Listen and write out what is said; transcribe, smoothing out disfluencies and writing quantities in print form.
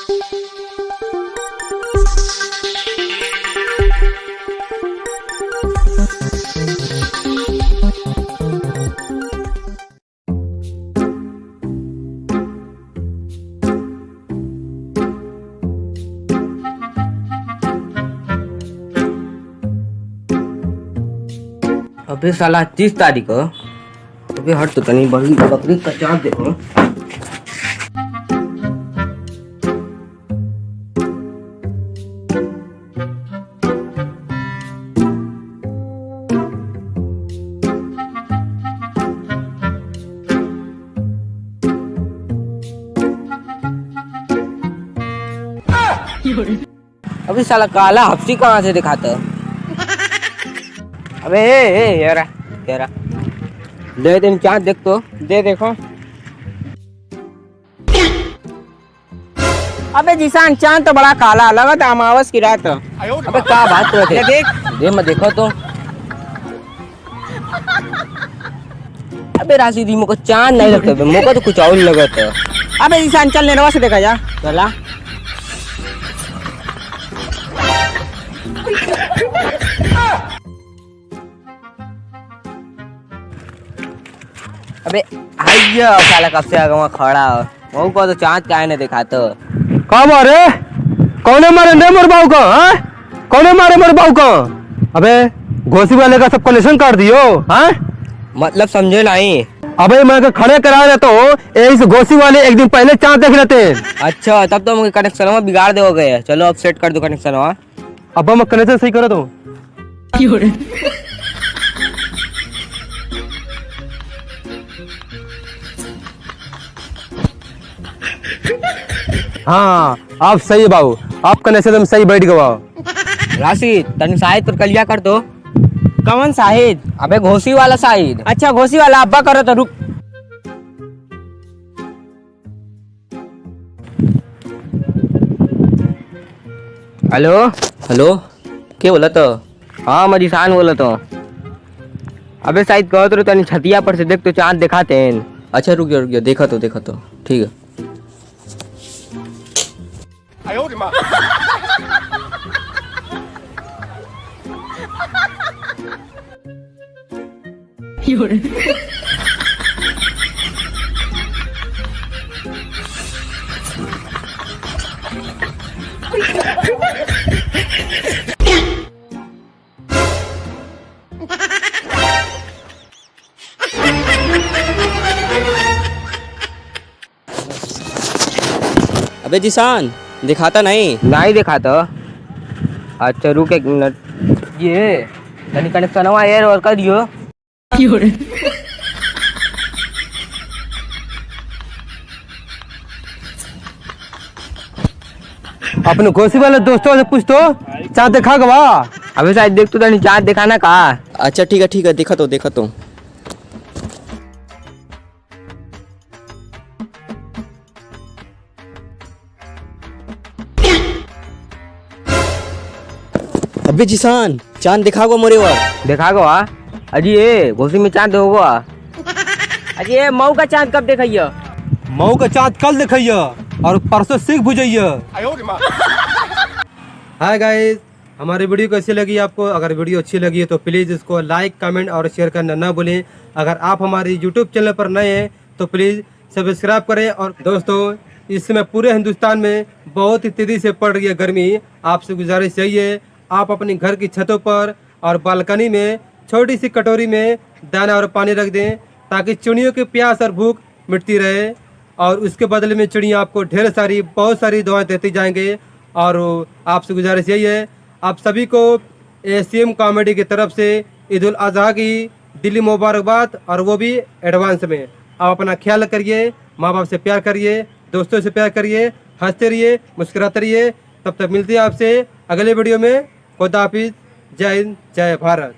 अबे साला 30 तारीख हो। अबे हट तो तनी बकरी का चाँद देखो। अबे साला काला हफ्सी कहाँ से दिखाता? अबे यारा यारा दे दिन चाँद देख तो दे देखो। अबे जिसान चाँद तो बड़ा काला लगा था अमावस की रात। अबे क्या बात कर रहे थे? देख दे मैं देखो तो। अबे राशिदी मुझको चाँद नहीं लगता, मुझको तो कुछ और लगा था। अबे जिसान चल नेरवा से देखा जा चला। अबे आइया साला कब से आ गया खड़ा हो को तो चाँद काहे नहीं दिखाता? कब अरे कौने मारे ने मोर बाऊ को? हाँ कौने मारे मोर बाऊ को? अबे घोसी वाले का सब कलेक्शन कर दियो। हाँ मतलब समझे नहीं? अबे मैं खड़े करा रहे तो इस घोसी वाले एक दिन पहले चाँद देख लेते। अच्छा तब तो मुझे कनेक्शन बिगाड़ दे हो गए। चलो अब सेट कर दो कनेक्शन। अब मैं कनेक्शन सही करा दो। हाँ आप सही है बाबू, आप कनेक्शन एकदम सही बैठ गवा। राशि तन शाहिद पर कलिया कर दो। कौन शाहिद? अबे घोसी वाला शाहिद। अच्छा घोसी वाला अब्बा करो तो रुक। हेलो हेलो क्या बोला तो? हाँ मैं जिसान बोला तो। अबे शायद कहो तो तनी छतिया पर से देख तो चाँद दिखाते हैं। अच्छा रुक गया देखा तो ठीक है। अबे जिसान दिखाता नहीं दिखाता। अच्छा रुक एक मिनट, ये तनी कनेक्शन एयर और कर दियो। अपने घोसी वाले दोस्तों से पूछ तो चाँद देखा गवा। अबे शायद देख तो तनी चाँद दिखाना कहा। अच्छा ठीक है देखा तो। अबे जिसान चांद दिखा गो मोरे वार देखा गो। अजी ये घोसी में चाँद होगा। अजी ये मऊ का चाँद कब देखिए? मऊ का चाँद कल देखिए और परसों सीख बुझाइए। हाय गाइस, हमारी वीडियो कैसी लगी आपको? अगर वीडियो अच्छी लगी है तो प्लीज़ इसको लाइक कमेंट और शेयर करना ना भूलें। अगर आप हमारी यूट्यूब चैनल पर नए हैं तो प्लीज़ सब्सक्राइब करें। और दोस्तों इस समय पूरे हिंदुस्तान में बहुत ही तेज़ी से पड़ रही है गर्मी। आपसे गुजारिश यही है आप अपनी घर की छतों पर और बालकनी में छोटी सी कटोरी में दाना और पानी रख दें ताकि चिड़ियों की प्यास और भूख मिटती रहे। और उसके बदले में चिड़िया आपको बहुत सारी दवाएं देती जाएंगे। और आपसे गुजारिश यही है आप सभी को एसीएम कॉमेडी की तरफ से ईद उल अजहा की दिली मुबारकबाद, और वो भी एडवांस में। आप अपना ख्याल करिए, माँ बाप से प्यार करिए, दोस्तों से प्यार करिए, हंसते रहिए, मुस्कुराते रहिए। तब तक मिलते हैं आपसे अगले वीडियो में। खुदा हाफिज। जय हिंद, जय भारत।